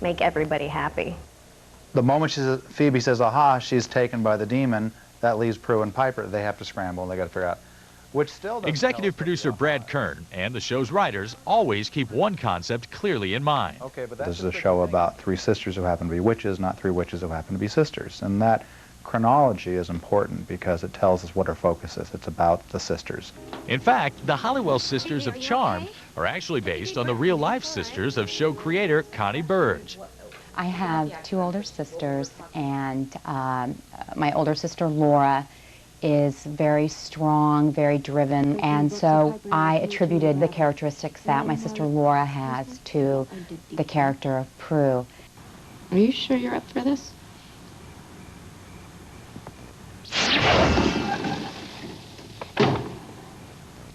make everybody happy. The moment Phoebe says, aha, she's taken by the demon, that leaves Prue and Piper. They have to scramble, and they got to figure out. Which still Executive producer Brad Kern and the show's writers always keep one concept clearly in mind. Okay, but this is a show about three sisters who happen to be witches, not three witches who happen to be sisters. And that chronology is important because it tells us what our focus is. It's about the sisters. In fact, the Halliwell sisters of Charmed are actually based on the real-life sisters of show creator Connie Burge. I have two older sisters, and my older sister Laura is very strong, very driven, and so I attributed the characteristics that my sister Laura has to the character of Prue. Are you sure you're up for this?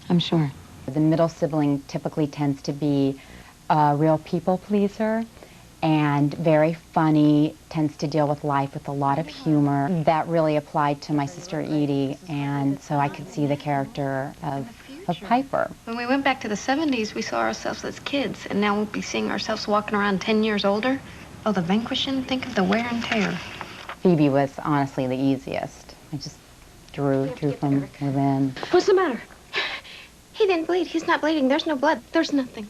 I'm sure. The middle sibling typically tends to be a real people pleaser and very funny, tends to deal with life with a lot of humor. That really applied to my sister Edie, and so I could see the character of Piper. When we went back to the 70s, we saw ourselves as kids, and now we'll be seeing ourselves walking around 10 years older. Oh, the vanquishing, think of the wear and tear. Phoebe was honestly the easiest. I just drew from within. What's the matter? He didn't bleed. He's not bleeding. There's no blood. There's nothing.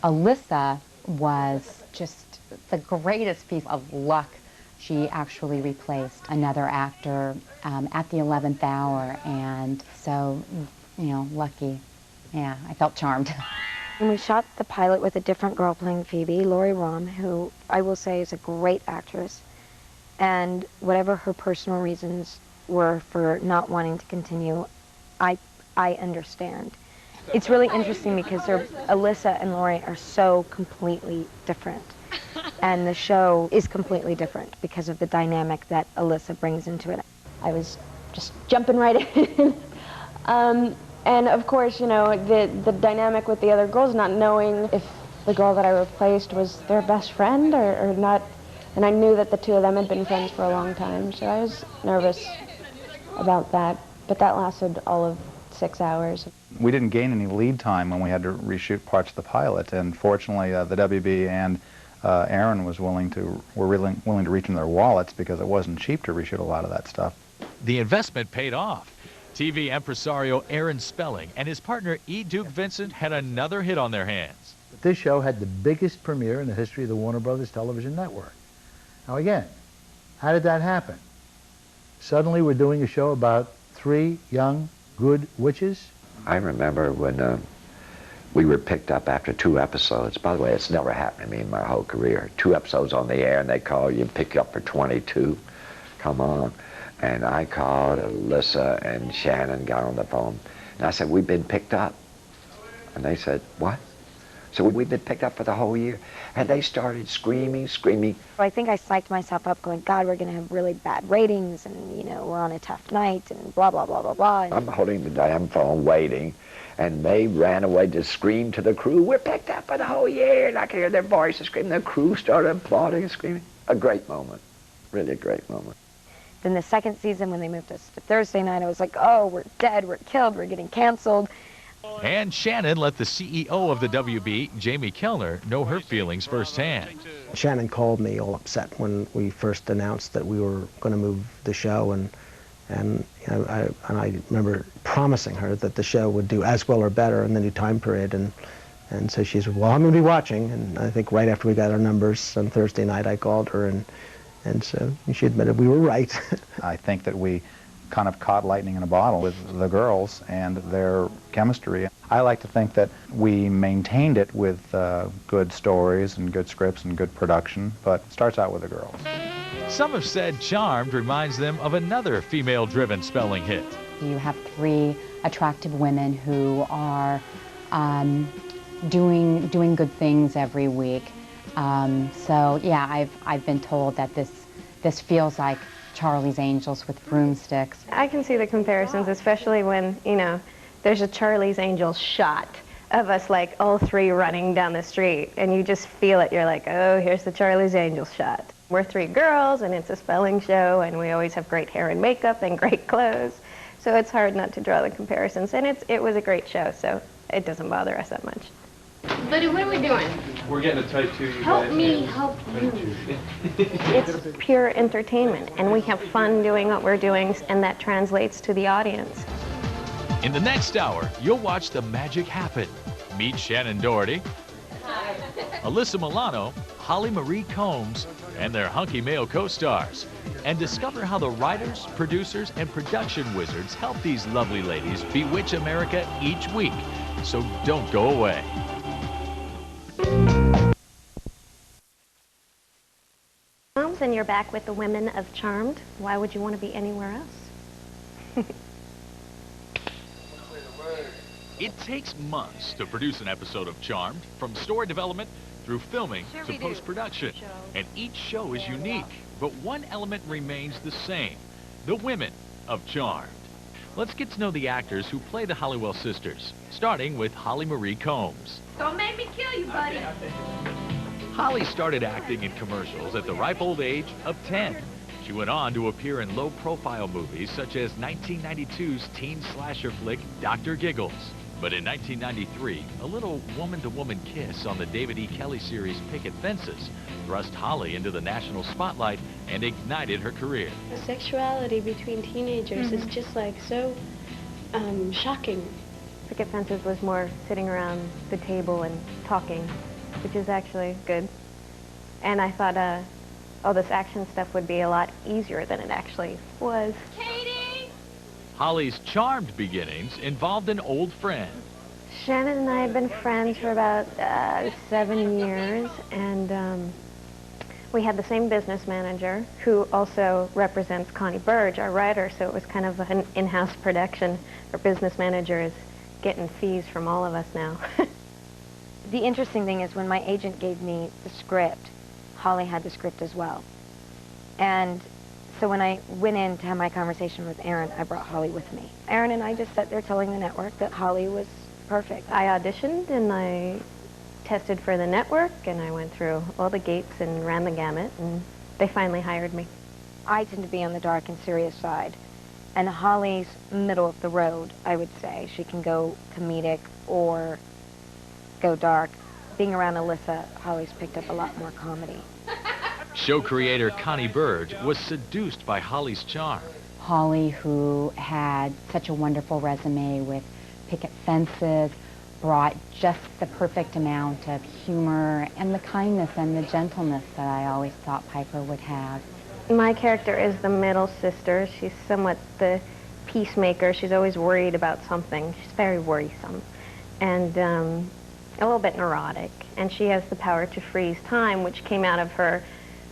Alyssa was just the greatest piece of luck. She actually replaced another actor at the 11th hour, and so, you know, lucky. Yeah, I felt charmed. And we shot the pilot with a different girl playing Phoebe, Lori Rom, who I will say is a great actress, and whatever her personal reasons were for not wanting to continue, I understand. It's really interesting because Alyssa and Lori are so completely different. And the show is completely different because of the dynamic that Alyssa brings into it. I was just jumping right in. And of course, you know, the dynamic with the other girls, not knowing if the girl that I replaced was their best friend or not. And I knew that the two of them had been friends for a long time, so I was nervous about that. But that lasted all of 6 hours. We didn't gain any lead time when we had to reshoot parts of the pilot, and fortunately the WB and Aaron were willing to reach in their wallets because it wasn't cheap to reshoot a lot of that stuff. The investment paid off. TV impresario Aaron Spelling and his partner E. Duke Vincent had another hit on their hands. This show had the biggest premiere in the history of the Warner Brothers television network. Now again, how did that happen? Suddenly we're doing a show about three young, good witches. I remember when we were picked up after 2 episodes. By the way, it's never happened to me in my whole career. 2 episodes on the air and they call you and pick you up for 22. Come on. And I called Alyssa and Shannon, got on the phone. And I said, we've been picked up. And they said, what? So we've been picked up for the whole year. And they started screaming. I think I psyched myself up going, God, we're going to have really bad ratings, and, you know, we're on a tough night, and blah, blah, blah, blah, blah. I'm holding the damn phone waiting, and they ran away to scream to the crew, we're picked up for the whole year. And I could hear their voices screaming. The crew started applauding and screaming. A great moment. Really a great moment. Then the second season, when they moved us to Thursday night, I was like, oh, we're dead, we're killed, we're getting canceled. And Shannon let the CEO of the WB, Jamie Kellner, know her feelings firsthand. Shannon called me all upset when we first announced that we were going to move the show, and you know, I remember promising her that the show would do as well or better in the new time period, and so she said, well, I'm going to be watching. And I think right after we got our numbers on Thursday night, I called her, and so she admitted we were right. I think that we kind of caught lightning in a bottle with the girls and their chemistry. I like to think that we maintained it with good stories and good scripts and good production, but it starts out with the girls. Some have said Charmed reminds them of another female-driven Spelling hit. You have 3 attractive women who are doing good things every week. So yeah, I've been told that this feels like Charlie's Angels with broomsticks. I can see the comparisons, especially when, you know, there's a Charlie's Angels shot of us like all 3 running down the street, and you just feel it. You're like, oh, here's the Charlie's Angels shot. We're 3 girls, and it's a spelling show, and we always have great hair and makeup and great clothes, so it's hard not to draw the comparisons. And it was a great show, so it doesn't bother us that much. Buddy, what are we doing? We're getting a type 2, you Help guys. me help you. It's pure entertainment, and we have fun doing what we're doing, and that translates to the audience. In the next hour, you'll watch the magic happen. Meet Shannen Doherty, Alyssa Milano, Holly Marie Combs, and their hunky male co-stars. And discover how the writers, producers, and production wizards help these lovely ladies bewitch America each week. So don't go away. And you're back with the women of Charmed. Why would you want to be anywhere else? It takes months to produce an episode of Charmed, from story development through filming to post-production. And each show is unique, but one element remains the same: the women of Charmed. Let's get to know the actors who play the Halliwell sisters, starting with Holly Marie Combs. Don't make me kill you, buddy. Holly started acting in commercials at the ripe old age of 10. She went on to appear in low-profile movies such as 1992's teen slasher flick Dr. Giggles. But in 1993, a little woman-to-woman kiss on the David E. Kelley series Picket Fences thrust Holly into the national spotlight and ignited her career. The sexuality between teenagers is just like so shocking. Picket Fences was more sitting around the table and talking, which is actually good. And I thought all this action stuff would be a lot easier than it actually was. Katie! Holly's Charmed beginnings involved an old friend. Shannen and I have been friends for about 7 years, and we had the same business manager who also represents Connie Burge, our writer, so it was kind of an in-house production. Our business manager is getting fees from all of us now. The interesting thing is when my agent gave me the script, Holly had the script as well. And so when I went in to have my conversation with Aaron, I brought Holly with me. Aaron and I just sat there telling the network that Holly was perfect. I auditioned and I tested for the network and I went through all the gates and ran the gamut, and they finally hired me. I tend to be on the dark and serious side, and Holly's middle of the road, I would say. She can go comedic or go dark. Being around Alyssa, Holly's picked up a lot more comedy. Show creator Connie Burge was seduced by Holly's charm. Holly, who had such a wonderful resume with Picket Fences, brought just the perfect amount of humor and the kindness and the gentleness that I always thought Piper would have. My character is the middle sister. She's somewhat the peacemaker. She's always worried about something. She's very worrisome and a little bit neurotic. And she has the power to freeze time, which came out of her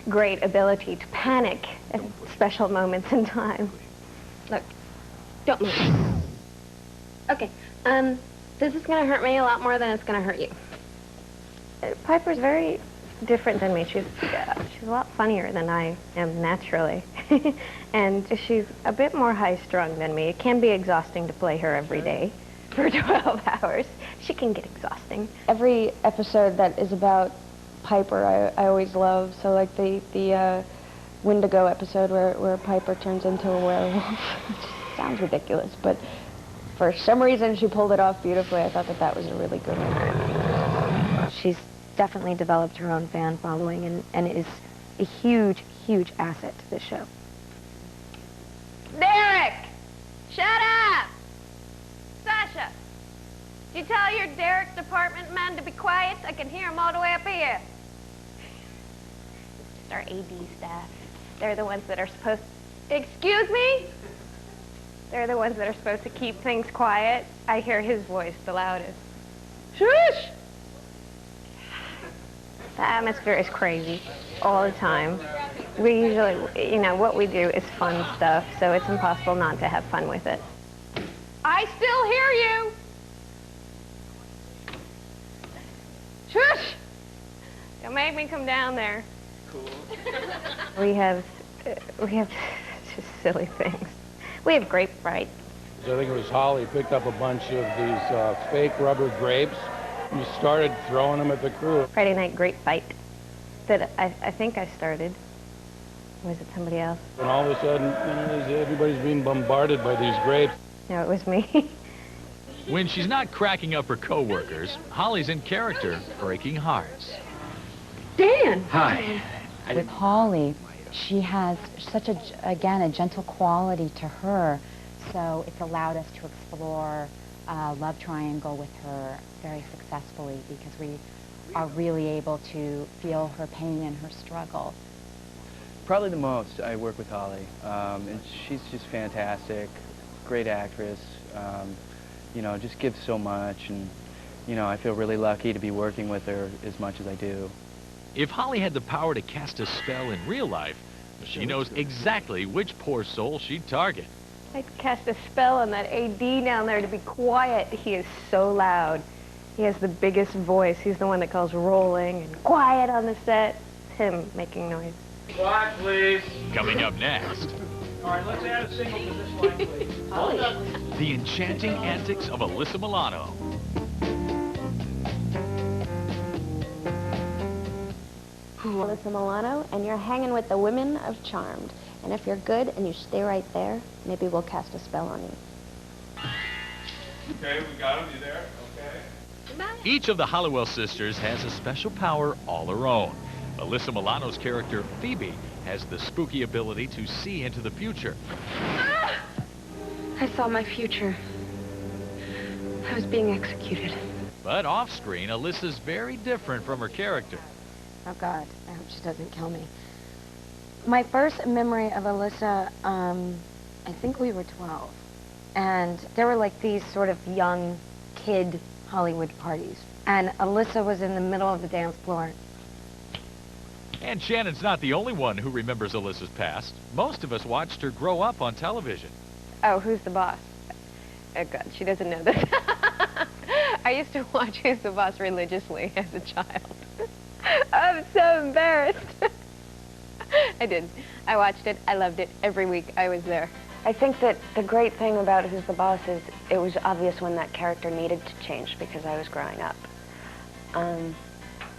great ability to panic at special moments in time. Look, don't move. Okay, this is gonna hurt me a lot more than it's gonna hurt you. Piper's very different than me. She's a lot funnier than I am naturally. And she's a bit more high-strung than me. It can be exhausting to play her every day for 12 hours. She can get exhausting. Every episode that is about Piper, I always love. So like the Wendigo episode where Piper turns into a werewolf. Which sounds ridiculous, but for some reason she pulled it off beautifully. I thought that was a really good one. She's definitely developed her own fan following and is a huge, huge asset to this show. Derek! Shut up! Sasha! Did you tell your Derek's department man to be quiet? I can hear him all the way up here. It's just our AD staff. They're the ones that are supposed... Excuse me? They're the ones that are supposed to keep things quiet. I hear his voice the loudest. Shush! The atmosphere is crazy all the time. We usually, you know, what we do is fun stuff, so it's impossible not to have fun with it. I still hear you! Shush! Don't make me come down there. Cool. We have just silly things. We have grape fright. I think it was Holly picked up a bunch of these fake rubber grapes and started throwing them at the crew. Friday night grape fight that I think I started. Was it somebody else? And all of a sudden, you know, everybody's being bombarded by these grapes. No, it was me. When she's not cracking up her coworkers, Holly's in character, breaking hearts. Dan! Hi. With Holly, she has such a gentle quality to her, so it's allowed us to explore love triangle with her very successfully because we are really able to feel her pain and her struggle. Probably the most I work with Holly, and she's just fantastic, great actress, you know, just gives so much, and you know, I feel really lucky to be working with her as much as I do. If Holly had the power to cast a spell in real life, she knows exactly which poor soul she'd target. I'd cast a spell on that AD down there to be quiet. He is so loud. He has the biggest voice. He's the one that calls rolling and quiet on the set. It's him making noise. Quiet, please. Coming up next, All right, let's add a single to this line, please. Holly. the enchanting antics of Alyssa Milano. Alyssa Milano, and you're hanging with the women of Charmed. And if you're good and you stay right there, maybe we'll cast a spell on you. Okay, we got him. You there? Okay. Goodbye. Each of the Halliwell sisters has a special power all her own. Alyssa Milano's character, Phoebe, has the spooky ability to see into the future. Ah! I saw my future. I was being executed. But off-screen, Alyssa's very different from her character. Oh, God. I hope she doesn't kill me. My first memory of Alyssa, I think we were 12. And there were like these sort of young kid Hollywood parties. And Alyssa was in the middle of the dance floor. And Shannon's not the only one who remembers Alyssa's past. Most of us watched her grow up on television. Oh, who's the boss? Oh, God, she doesn't know this. I used to watch Who's the Boss religiously as a child. I'm so embarrassed. I did. I watched it. I loved it. Every week I was there. I think that the great thing about Who's the Boss is it was obvious when that character needed to change because I was growing up.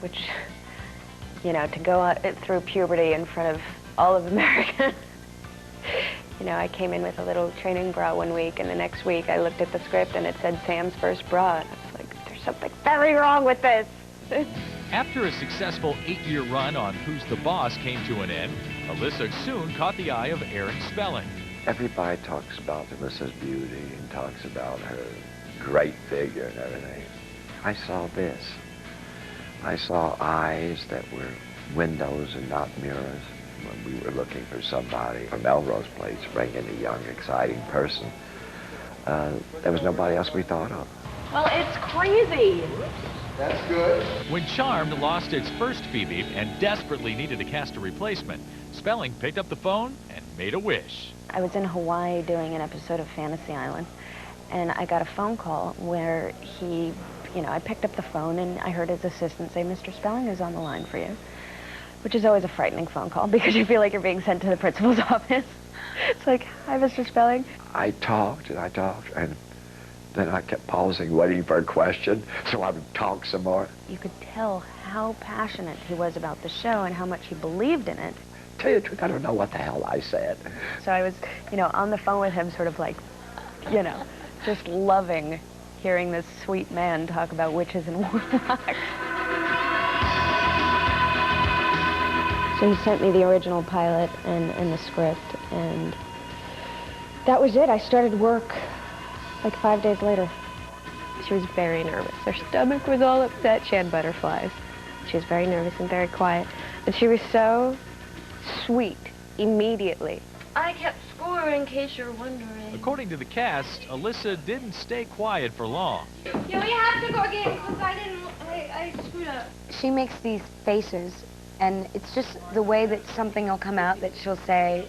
Which, you know, to go out through puberty in front of all of America. You know, I came in with a little training bra one week, and the next week I looked at the script and it said Sam's first bra. And I was like, there's something very wrong with this. After a successful 8-year run on Who's the Boss came to an end, Alyssa soon caught the eye of Aaron Spelling. Everybody talks about Alyssa's beauty and talks about her great figure and everything. I saw this. I saw eyes that were windows and not mirrors. When we were looking for somebody from Melrose Place to bring in a young, exciting person, there was nobody else we thought of. Well, it's crazy. That's good. When Charmed lost its first Phoebe and desperately needed to cast a replacement, Spelling picked up the phone and made a wish. I was in Hawaii doing an episode of Fantasy Island, and I got a phone call where he, you know, I picked up the phone and I heard his assistant say, Mr. Spelling is on the line for you, which is always a frightening phone call because you feel like you're being sent to the principal's office. It's like, hi, Mr. Spelling. I talked, and then I kept pausing, waiting for a question, so I would talk some more. You could tell how passionate he was about the show and how much he believed in it. Tell you the truth, I don't know what the hell I said. So I was, you know, on the phone with him sort of like, you know, just loving hearing this sweet man talk about witches and warlocks. So he sent me the original pilot and the script, and that was it. I started work like 5 days later. She was very nervous. Her stomach was all upset. She had butterflies. She was very nervous and very quiet. And she was so sweet immediately. I kept score in case you're wondering. According to the cast, Alyssa didn't stay quiet for long. Yeah, we have to go again because I screwed up. She makes these faces, and it's just the way that something will come out that she'll say,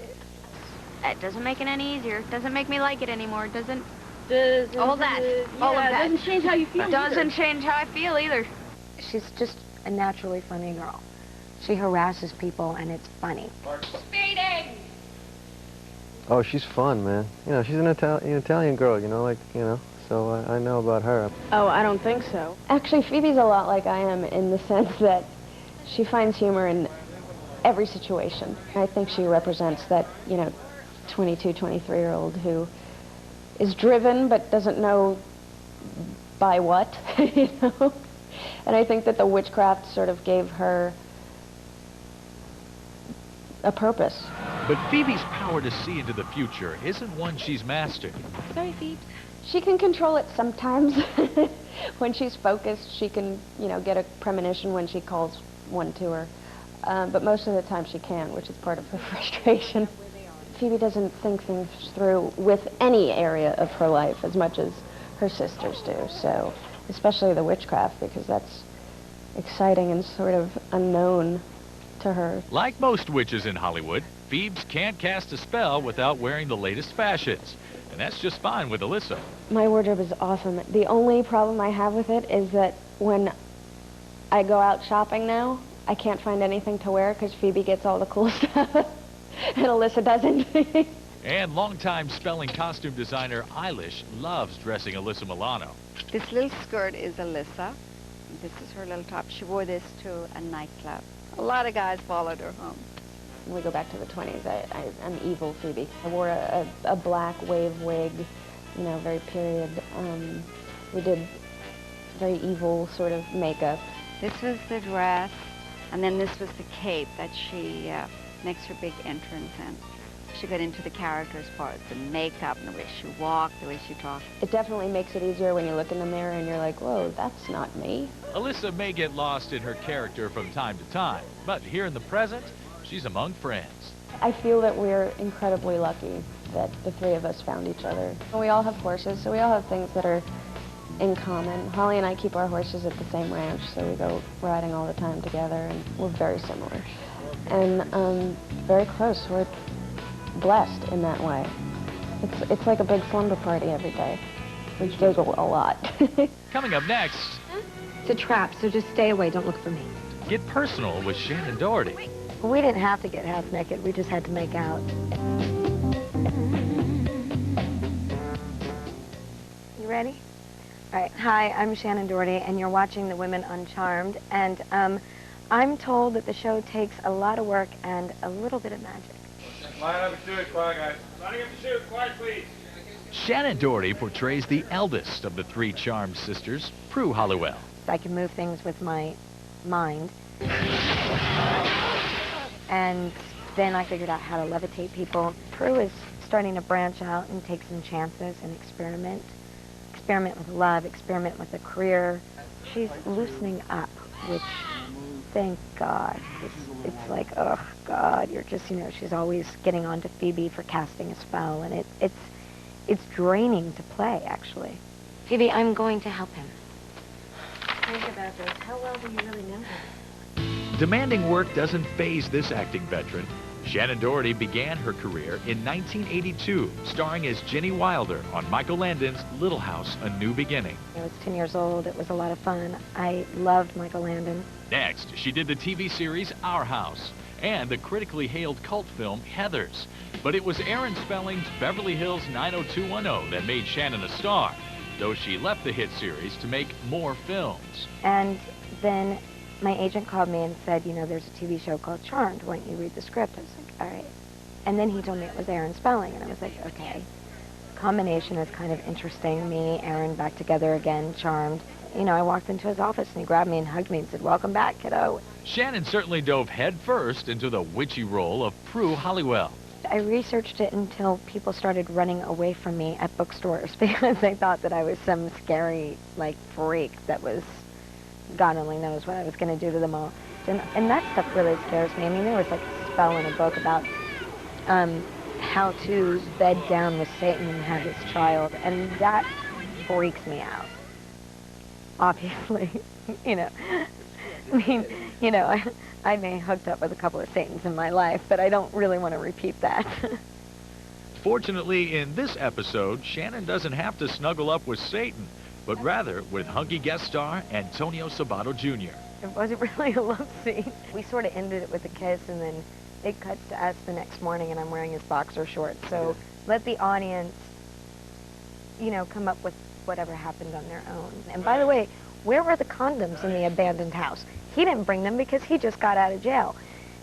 That doesn't make it any easier. Doesn't make me like it anymore. Doesn't all that. doesn't change how you feel. Doesn't change how I feel either. She's just a naturally funny girl. She harasses people, and it's funny. Speeding! Oh, she's fun, man. You know, she's an Italian girl, you know, like, you know, so I know about her. Oh, I don't think so. Actually, Phoebe's a lot like I am in the sense that she finds humor in every situation. I think she represents that, you know, 22, 23-year-old who is driven but doesn't know by what, you know? And I think that the witchcraft sort of gave her a purpose. But Phoebe's power to see into the future isn't one she's mastered. Sorry, Phoebe. She can control it sometimes. When she's focused, she can, you know, get a premonition when she calls one to her. But most of the time she can, which is part of her frustration. Phoebe doesn't think things through with any area of her life as much as her sisters do. So, especially the witchcraft, because that's exciting and sort of unknown to her. Like most witches in Hollywood, Phoebes can't cast a spell without wearing the latest fashions. And that's just fine with Alyssa. My wardrobe is awesome. The only problem I have with it is that when I go out shopping now, I can't find anything to wear because Phoebe gets all the cool stuff and Alyssa doesn't. And longtime spelling costume designer Eilish loves dressing Alyssa Milano. This little skirt is Alyssa. This is her little top. She wore this to a nightclub. A lot of guys followed her home. When we go back to the 20s, I'm evil Phoebe. I wore a black wave wig, you know, very period. We did very evil sort of makeup. This was the dress, and then this was the cape that she makes her big entrance in. She got into the character as far as the makeup and the way she walked, the way she talked. It definitely makes it easier when you look in the mirror and you're like, whoa, that's not me. Alyssa may get lost in her character from time to time, but here in the present, she's among friends. I feel that we're incredibly lucky that the three of us found each other. We all have horses, so we all have things that are in common. Holly and I keep our horses at the same ranch, so we go riding all the time together, and we're very similar. And very close. We're blessed in that way. It's like a big slumber party every day. We giggle a lot. Coming up next... It's a trap, so just stay away. Don't look for me. Get personal with Shannen Doherty. We didn't have to get half naked. We just had to make out. You ready? All right. Hi, I'm Shannen Doherty, and you're watching The Women Uncharmed. And I'm told that the show takes a lot of work and a little bit of magic. Line up and shoot. Quiet, guys. Lining up and shoot. Quiet, please. Shannen Doherty portrays the eldest of the three charmed sisters, Prue Halliwell. I can move things with my mind. And then I figured out how to levitate people. Prue is starting to branch out and take some chances and experiment. Experiment with love, experiment with a career. She's loosening up, which, thank God. It's like, oh, God, you're just, you know, she's always getting on to Phoebe for casting a spell, and it's draining to play, actually. Phoebe, I'm going to help him. Think about this. How well do you really know him? Demanding work doesn't faze this acting veteran. Shannen Doherty began her career in 1982, starring as Jenny Wilder on Michael Landon's Little House, A New Beginning. I was 10 years old. It was a lot of fun. I loved Michael Landon. Next, she did the TV series Our House and the critically hailed cult film Heathers. But it was Aaron Spelling's Beverly Hills 90210 that made Shannen a star, though she left the hit series to make more films. And then my agent called me and said, you know, there's a TV show called Charmed. Why don't you read the script? I was like, all right. And then he told me it was Aaron Spelling, and I was like, okay. Combination is kind of interesting. Me, Aaron, back together again, Charmed. You know, I walked into his office and he grabbed me and hugged me and said, welcome back, kiddo. Shannen certainly dove headfirst into the witchy role of Prue Halliwell. I researched it until people started running away from me at bookstores because they thought that I was some scary, like, freak that was, God only knows what I was going to do to them all. And that stuff really scares me. I mean, there was like a spell in a book about how to bed down with Satan and have his child, and that freaks me out. Obviously, you know. I mean, you know, I may have hooked up with a couple of Satans in my life, but I don't really want to repeat that. Fortunately, in this episode, Shannen doesn't have to snuggle up with Satan, but rather with hunky guest star Antonio Sabato Jr. It wasn't really a love scene. We sort of ended it with a kiss, and then it cuts to us the next morning, and I'm wearing his boxer shorts. So let the audience, you know, come up with whatever happened on their own. And by the way, where were the condoms in the abandoned house? He didn't bring them because he just got out of jail.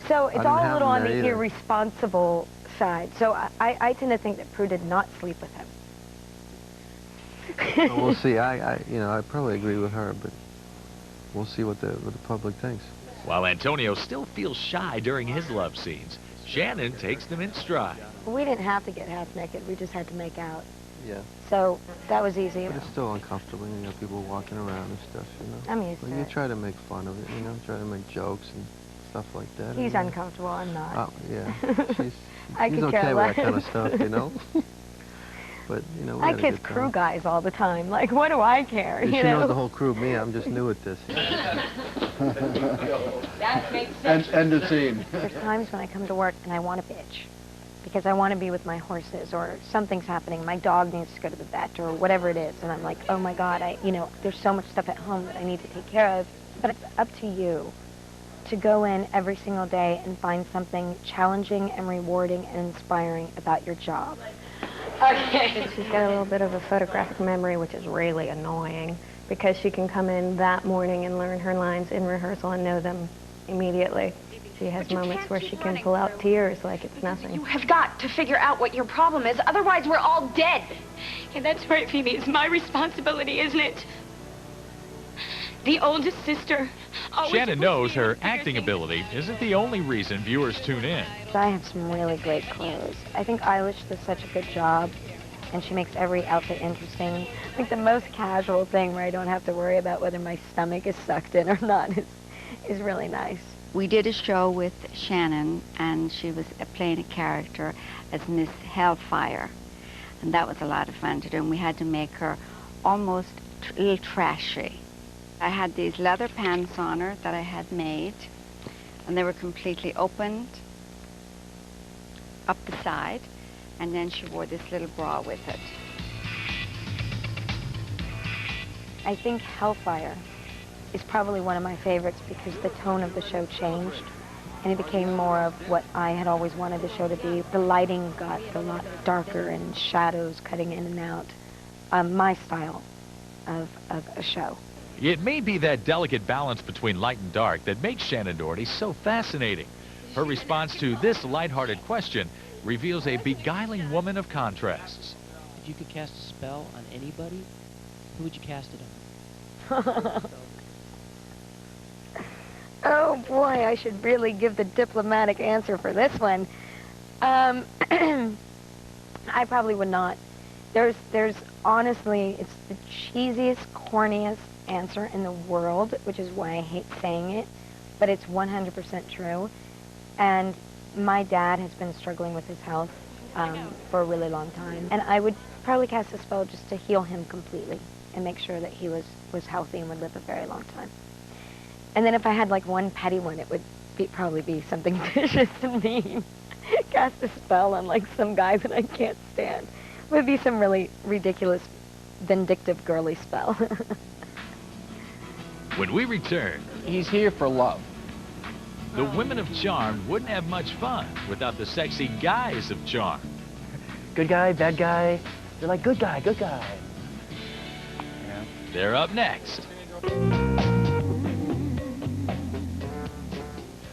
So it's all a little on the irresponsible side. So I tend to think that Prue did not sleep with him. Well, we'll see. You know, I probably agree with her, but we'll see what the public thinks. While Antonio still feels shy during his love scenes, Shannen takes them in stride. We didn't have to get half naked. We just had to make out. Yeah. So that was easy. But it's still uncomfortable, you know, people walking around and stuff, you know. I'm used Well, to you it. try to make fun of it, you know, try to make jokes and stuff like that. He's and, uncomfortable. I'm not. Oh, yeah. I He's could okay care with less. that kind of stuff, you know. But, you know, we I had a kiss good crew time. guys all the time. Like, what do I care? Yeah, You she know? knows the whole crew. Me, I'm just new at this. That makes sense. End of scene. There's times when I come to work and I want to bitch because I want to be with my horses or something's happening. My dog needs to go to the vet or whatever it is. And I'm like, oh my God, there's so much stuff at home that I need to take care of. But it's up to you to go in every single day and find something challenging and rewarding and inspiring about your job. Okay. She's got a little bit of a photographic memory, which is really annoying because she can come in that morning and learn her lines in rehearsal and know them immediately. She has moments where she can pull out tears like it's nothing. You have got to figure out what your problem is, otherwise we're all dead. Yeah, that's right, Phoebe. It's my responsibility, isn't it? The oldest sister. Shannen knows her acting ability isn't the only reason viewers tune in. I have some really great clothes. I think Eilish does such a good job, and she makes every outfit interesting. I think the most casual thing where I don't have to worry about whether my stomach is sucked in or not is really nice. We did a show with Shannen, and she was playing a character as Miss Hellfire. And that was a lot of fun to do, and we had to make her almost a little trashy. I had these leather pants on her that I had made, and they were completely opened up the side, and then she wore this little bra with it. I think Hellfire is probably one of my favorites because the tone of the show changed and it became more of what I had always wanted the show to be. The lighting got a lot darker and shadows cutting in and out. My style of a show. It may be that delicate balance between light and dark that makes Shannen Doherty so fascinating. Her response to this lighthearted question reveals a beguiling woman of contrasts. If you could cast a spell on anybody, who would you cast it on? Oh boy, I should really give the diplomatic answer for this one. I probably would not. There's honestly, it's the cheesiest, corniest answer in the world, which is why I hate saying it, but it's 100% true. And my dad has been struggling with his health for a really long time, and I would probably cast a spell just to heal him completely and make sure that he was healthy and would live a very long time. And then if I had like one petty one, it would probably be something vicious and mean. Cast a spell on like some guy that I can't stand. It would be some really ridiculous, vindictive, girly spell. When we return, he's here for love. The women of Charmed wouldn't have much fun without the sexy guys of Charmed. Good guy, bad guy. They're like, good guy, good guy. Yeah. They're up next.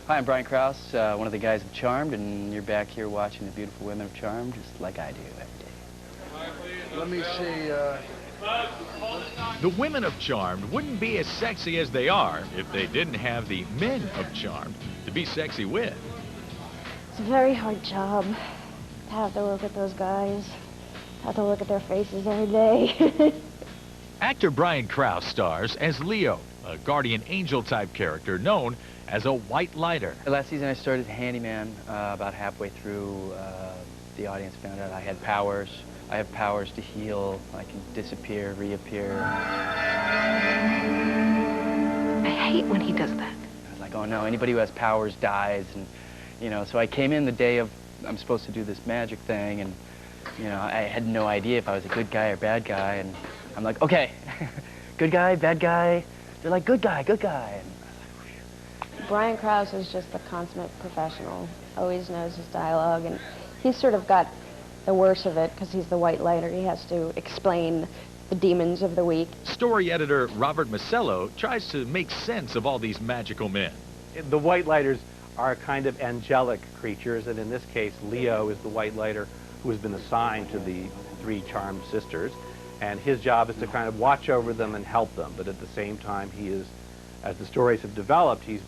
Hi, I'm Brian Krause, one of the guys of Charmed, and you're back here watching the beautiful women of Charmed, just like I do every day. Let me see, The women of Charmed wouldn't be as sexy as they are if they didn't have the men of Charmed to be sexy with. It's a very hard job to have to look at those guys, have to look at their faces every day. Actor Brian Krause stars as Leo, a guardian angel type character known as a white lighter. Last season I started handyman. About halfway through, the audience found out I had powers. I have powers to heal. I can disappear, reappear. I hate when he does that. I was like, oh no, anybody who has powers dies. And, you know, so I came in the day of, I'm supposed to do this magic thing, and, you know, I had no idea if I was a good guy or bad guy, and I'm like, okay, good guy, bad guy. They're like, good guy, good guy. And Brian Krause is just the consummate professional, always knows his dialogue, and he's sort of got the worst of it because he's the white lighter. He has to explain the demons of the week. Story editor Robert Masello tries to make sense of all these magical men. The white lighters are kind of angelic creatures, and in this case, Leo is the white lighter who has been assigned to the three Charmed sisters. And his job is to kind of watch over them and help them. But at the same time, he is, as the stories have developed, he's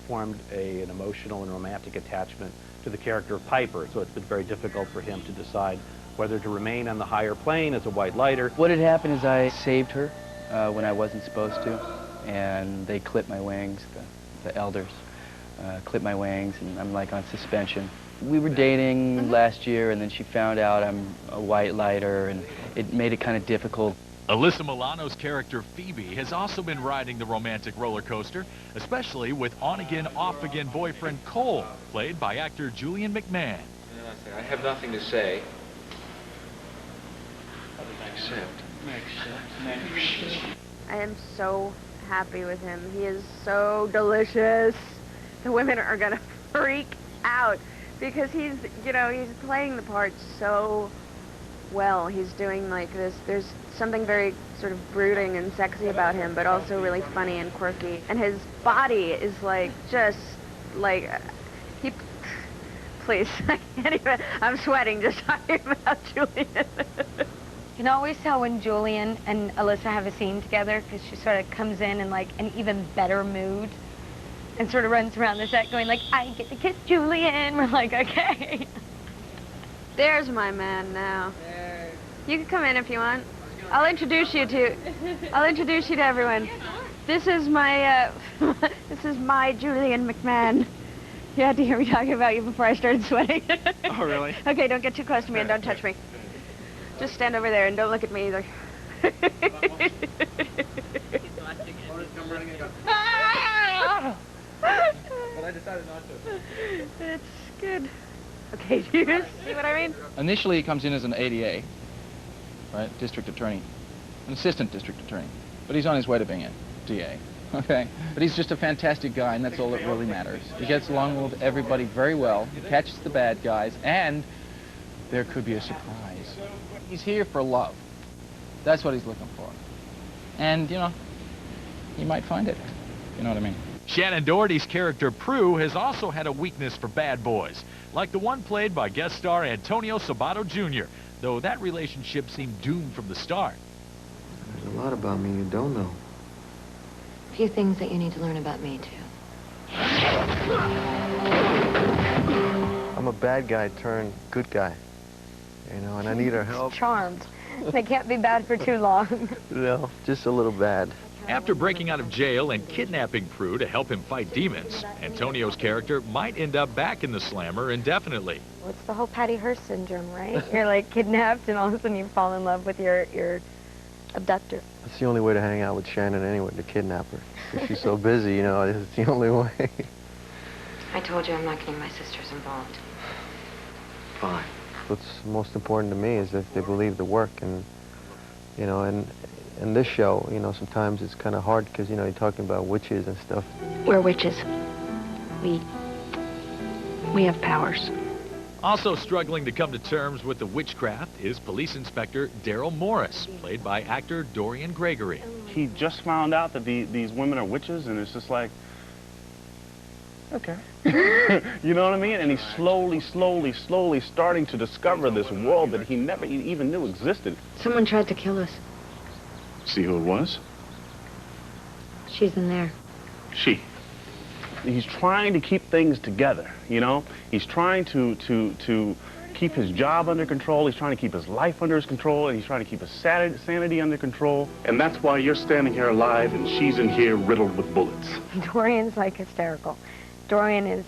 formed an emotional and romantic attachment to the character of Piper. So it's been very difficult for him to decide whether to remain on the higher plane as a white lighter. What had happened is I saved her when I wasn't supposed to, and they clipped my wings, the elders clipped my wings, and I'm like on suspension. We were dating last year, and then she found out I'm a white lighter, and it made it kind of difficult. Alyssa Milano's character Phoebe has also been riding the romantic roller coaster, especially with on-again, off-again boyfriend Cole, played by actor Julian McMahon. I have nothing to say. I am so happy with him. He is so delicious. The women are gonna freak out because he's, you know, he's playing the part so well. He's doing like this, there's something very sort of brooding and sexy about him, but also really funny and quirky. And his body is like, just like, please, I can't even, I'm sweating just talking about Julian. You can always tell when Julian and Alyssa have a scene together because she sort of comes in like an even better mood and sort of runs around the set going like, I get to kiss Julian. We're like, okay. There's my man now. You can come in if you want. I'll introduce you to everyone. This is my, this is my Julian McMahon. You had to hear me talking about you before I started sweating. Oh, really? Okay, don't get too close to me and don't touch me. Just stand over there and don't look at me either. But I decided not to. It's good. Okay, do you see what I mean? Initially, he comes in as an ADA, right? District attorney, an assistant district attorney. But he's on his way to being a DA, okay? But he's just a fantastic guy, and that's all that really matters. He gets along with everybody very well, he catches the bad guys, and there could be a surprise. He's here for love. That's what he's looking for. And, you know, he might find it. You know what I mean? Shannen Doherty's character Prue has also had a weakness for bad boys, like the one played by guest star Antonio Sabato Jr., though that relationship seemed doomed from the start. There's a lot about me you don't know. A few things that you need to learn about me, too. I'm a bad guy turned good guy, you know, and I need her help. Charmed. They can't be bad for too long. No, just a little bad. After breaking out of jail and kidnapping Prue to help him fight demons, Antonio's character might end up back in the slammer indefinitely. Well, it's the whole Patty Hearst syndrome, right? You're like kidnapped and all of a sudden you fall in love with your abductor. That's the only way to hang out with Shannen anyway, to kidnap her. 'Cause she's so busy, you know, it's the only way. I told you I'm not getting my sisters involved. Fine. What's most important to me is that they believe the work, and, you know, and in this show, you know, sometimes it's kind of hard because, you know, you're talking about witches and stuff. We're witches. We have powers. Also struggling to come to terms with the witchcraft is Police Inspector Daryl Morris, played by actor Dorian Gregory. He just found out that these women are witches, and it's just like, okay. You know what I mean? And he's slowly starting to discover this world that he never even knew existed. Someone tried to kill us. See who it was? She's in there. She. He's trying to keep things together, you know? He's trying to keep his job under control. He's trying to keep his life under his control, and he's trying to keep his sanity under control. And that's why you're standing here alive, and she's in here riddled with bullets. Dorian's like hysterical. Dorian's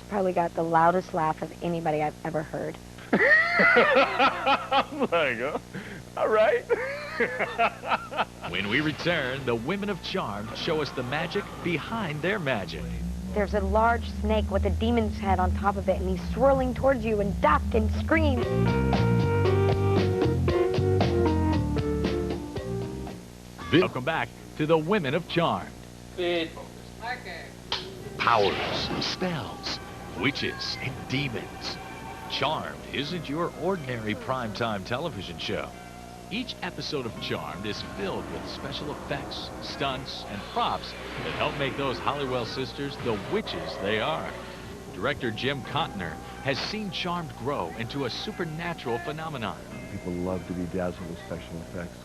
probably got the loudest laugh of anybody I've ever heard. I'm like, oh, all right. When we return, the women of Charmed show us the magic behind their magic. There's a large snake with a demon's head on top of it, and he's swirling towards you, and duck and scream. Welcome back to the women of Charmed. Powers, spells, witches, and demons. Charmed isn't your ordinary primetime television show. Each episode of Charmed is filled with special effects, stunts, and props that help make those Halliwell sisters the witches they are. Director Jim Contner has seen Charmed grow into a supernatural phenomenon. People love to be dazzled with special effects.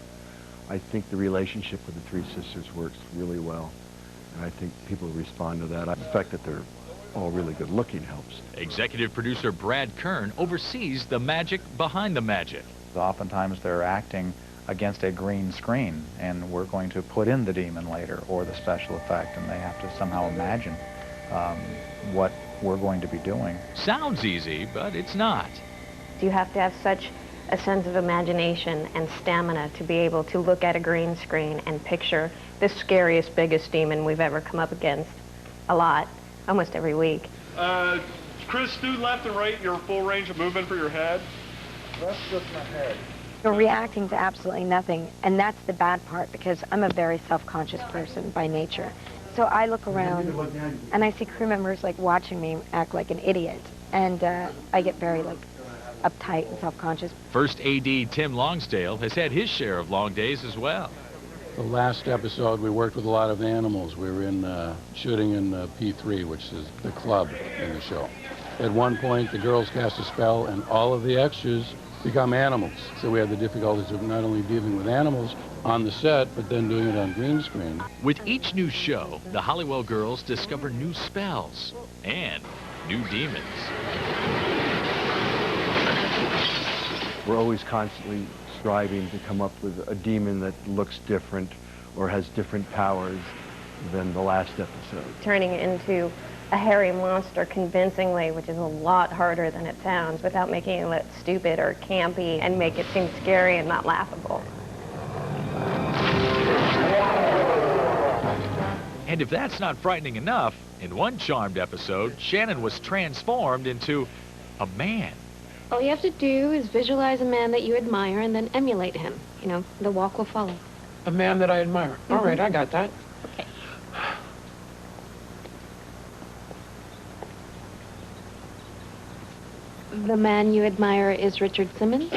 I think the relationship with the three sisters works really well, and I think people respond to that. The fact that they're all really good looking helps. Executive producer Brad Kern oversees the magic behind the magic. Oftentimes they're acting against a green screen, and we're going to put in the demon later or the special effect, and they have to somehow imagine what we're going to be doing. Sounds easy, but it's not. You have to have such a sense of imagination and stamina to be able to look at a green screen and picture the scariest, biggest demon we've ever come up against. A lot, almost every week. Chris, do left and right your full range of movement for your head. That's just my head. You're reacting to absolutely nothing, and that's the bad part, because I'm a very self-conscious person by nature. So I look around and I see crew members like watching me act like an idiot, and I get very like uptight and self-conscious. First AD Tim Longsdale has had his share of long days as well. The last episode, we worked with a lot of animals. We were in shooting in P3, which is the club in the show. At one point, the girls cast a spell, and all of the extras become animals. So we had the difficulties of not only dealing with animals on the set, but then doing it on green screen. With each new show, the Hollywell girls discover new spells and new demons. We're always constantly striving to come up with a demon that looks different or has different powers than the last episode. Turning it into a hairy monster convincingly, which is a lot harder than it sounds, without making it look stupid or campy and make it seem scary and not laughable. And if that's not frightening enough, in one Charmed episode, Shannen was transformed into a man. All you have to do is visualize a man that you admire and then emulate him. You know, the walk will follow. A man that I admire. All right, I got that. Okay. The man you admire is Richard Simmons?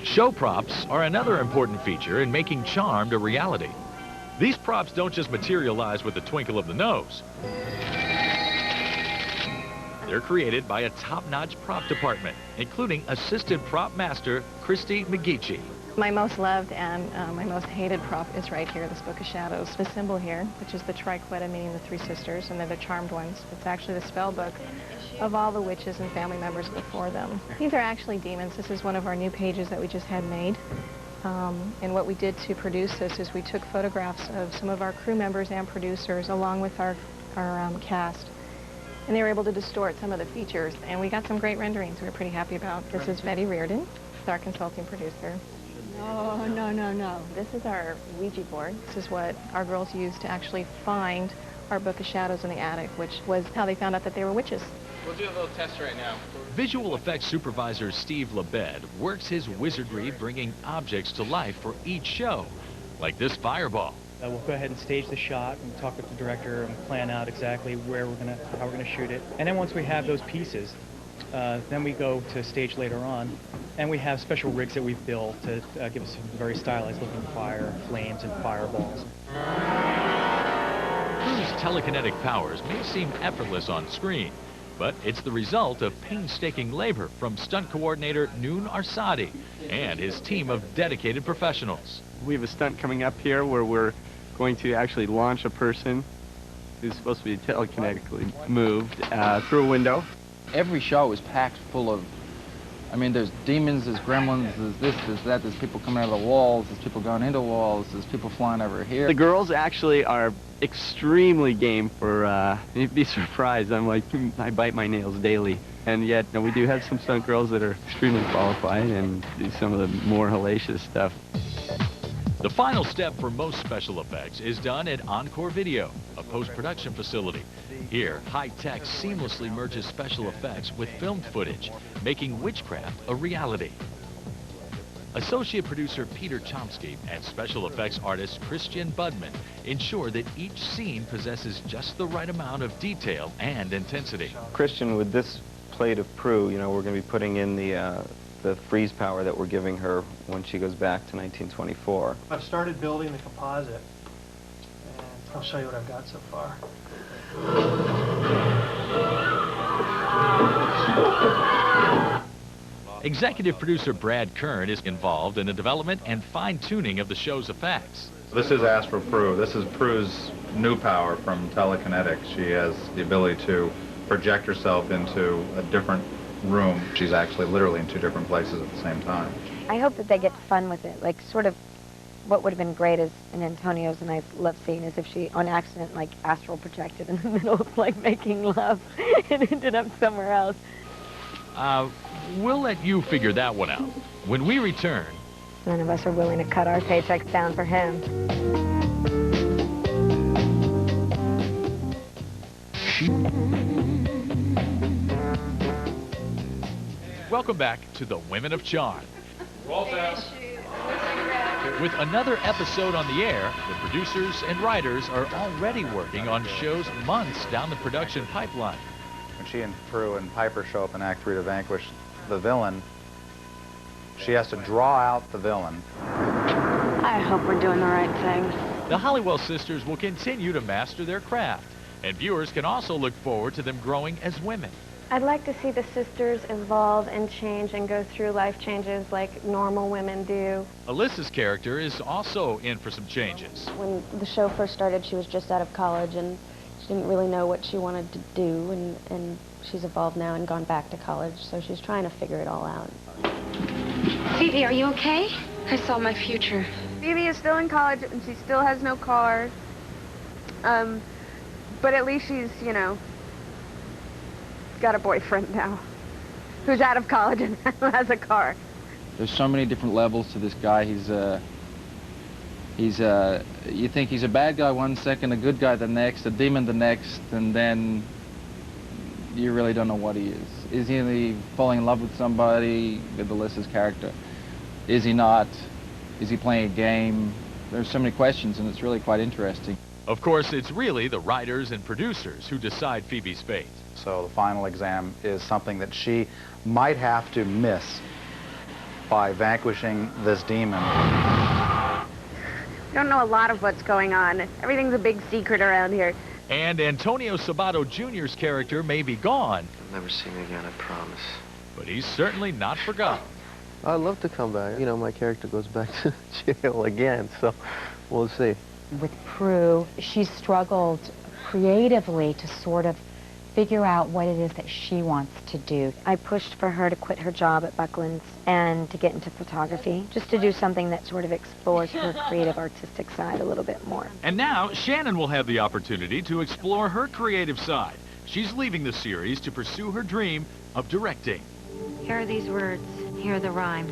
Show props are another important feature in making Charmed a reality. These props don't just materialize with the twinkle of the nose. They're created by a top-notch prop department, including assistant prop master Christy McGeachy. My most loved and my most hated prop is right here, this Book of Shadows. The symbol here, which is the triqueta, meaning the three sisters, and they're the charmed ones. It's actually the spell book of all the witches and family members before them. These are actually demons. This is one of our new pages that we just had made. And what we did to produce this is we took photographs of some of our crew members and producers along with our cast. And they were able to distort some of the features, and we got some great renderings we were pretty happy about. This is Reardon, our consulting producer. No, no, no, no. This is our Ouija board. This is what our girls used to actually find our Book of Shadows in the attic, which was how they found out that they were witches. We'll do a little test right now. Visual effects supervisor Steve Labed works his wizardry bringing objects to life for each show, like this fireball. We'll go ahead and stage the shot and talk with the director and plan out exactly how we're gonna shoot it. And then once we have those pieces, then we go to stage later on, and we have special rigs that we've built to give us a very stylized looking fire, flames, and fireballs. Prue's telekinetic powers may seem effortless on screen, but it's the result of painstaking labor from stunt coordinator Noon Arsadi and his team of dedicated professionals. We have a stunt coming up here where we're going to actually launch a person who's supposed to be telekinetically moved through a window. Every show is packed full of, I mean, there's demons, there's gremlins, there's this, there's that, there's people coming out of the walls, there's people going into walls, there's people flying over here. The girls actually are extremely game for, you'd be surprised, I'm like, I bite my nails daily. And yet, no, we do have some stunt girls that are extremely qualified and do some of the more hellacious stuff. The final step for most special effects is done at Encore Video, a post-production facility. Here, high-tech seamlessly merges special effects with filmed footage, making witchcraft a reality. Associate producer Peter Chomsky and special effects artist Christian Budman ensure that each scene possesses just the right amount of detail and intensity. Christian, with this plate of Prue, you know, we're going to be putting in the freeze power that we're giving her when she goes back to 1924. I've started building the composite, and I'll show you what I've got so far. Executive producer Brad Kern is involved in the development and fine-tuning of the show's effects. This is Astro Prue. This is Prue's new power from telekinetics. She has the ability to project herself into a different room. She's actually literally in two different places at the same time. I hope that they get fun with it, like sort of what would have been great is in Antonio's, and I love seeing, is if she on accident like astral projected in the middle of like making love and ended up somewhere else. We'll let you figure that one out. When we return... None of us are willing to cut our paychecks down for him. Welcome back to the Women of Charm. With another episode on the air, the producers and writers are already working on shows months down the production pipeline. When she and Prue and Piper show up in Act 3 to vanquish the villain, she has to draw out the villain. I hope we're doing the right thing. The Halliwell sisters will continue to master their craft, and viewers can also look forward to them growing as women. I'd like to see the sisters evolve and change and go through life changes like normal women do. Alyssa's character is also in for some changes. When the show first started, she was just out of college, and she didn't really know what she wanted to do, and she's evolved now and gone back to college, so she's trying to figure it all out. Phoebe, are you okay? I saw my future. Phoebe is still in college, and she still has no car. But at least she's, you know, got a boyfriend now who's out of college and has a car. There's so many different levels to this guy. You think he's a bad guy one second, a good guy the next, a demon the next, and then you really don't know what he is. Is he falling in love with somebody, with Alyssa's character? Is he not? Is he playing a game? There's so many questions, and it's really quite interesting. Of course, it's really the writers and producers who decide Phoebe's fate. So the final exam is something that she might have to miss by vanquishing this demon. We don't know a lot of what's going on. Everything's a big secret around here. And Antonio Sabato Jr.'s character may be gone. You'll never see me again, I promise. But he's certainly not forgotten. I'd love to come back. You know, my character goes back to jail again, so we'll see. With Prue, she's struggled creatively to sort of figure out what it is that she wants to do. I pushed for her to quit her job at Buckland's and to get into photography, just to do something that sort of explores her creative artistic side a little bit more. And now, Shannen will have the opportunity to explore her creative side. She's leaving the series to pursue her dream of directing. Here are these words. Hear the rhyme.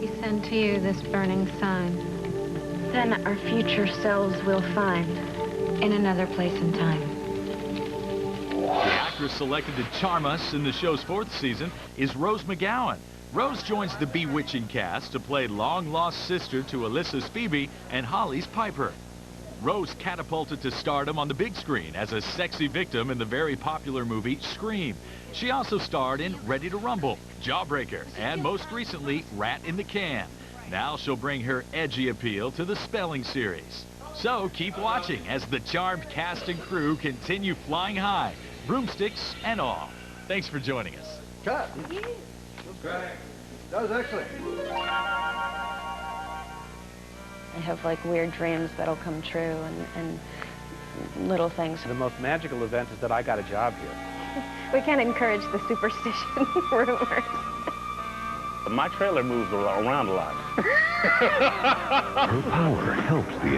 We send to you this burning sign. Then our future selves will find in another place and time. The actress selected to charm us in the show's 4th season is Rose McGowan. Rose joins the bewitching cast to play long-lost sister to Alyssa's Phoebe and Holly's Piper. Rose catapulted to stardom on the big screen as a sexy victim in the very popular movie Scream. She also starred in Ready to Rumble, Jawbreaker, and most recently, Rat in the Can. Now she'll bring her edgy appeal to the Spelling series. So keep watching as the charmed cast and crew continue flying high, broomsticks and all. Thanks for joining us. Cut. That was excellent. I have like weird dreams that'll come true and little things. The most magical event is that I got a job here. We can't encourage the superstition rumors. My trailer moves around a lot. Her power helps the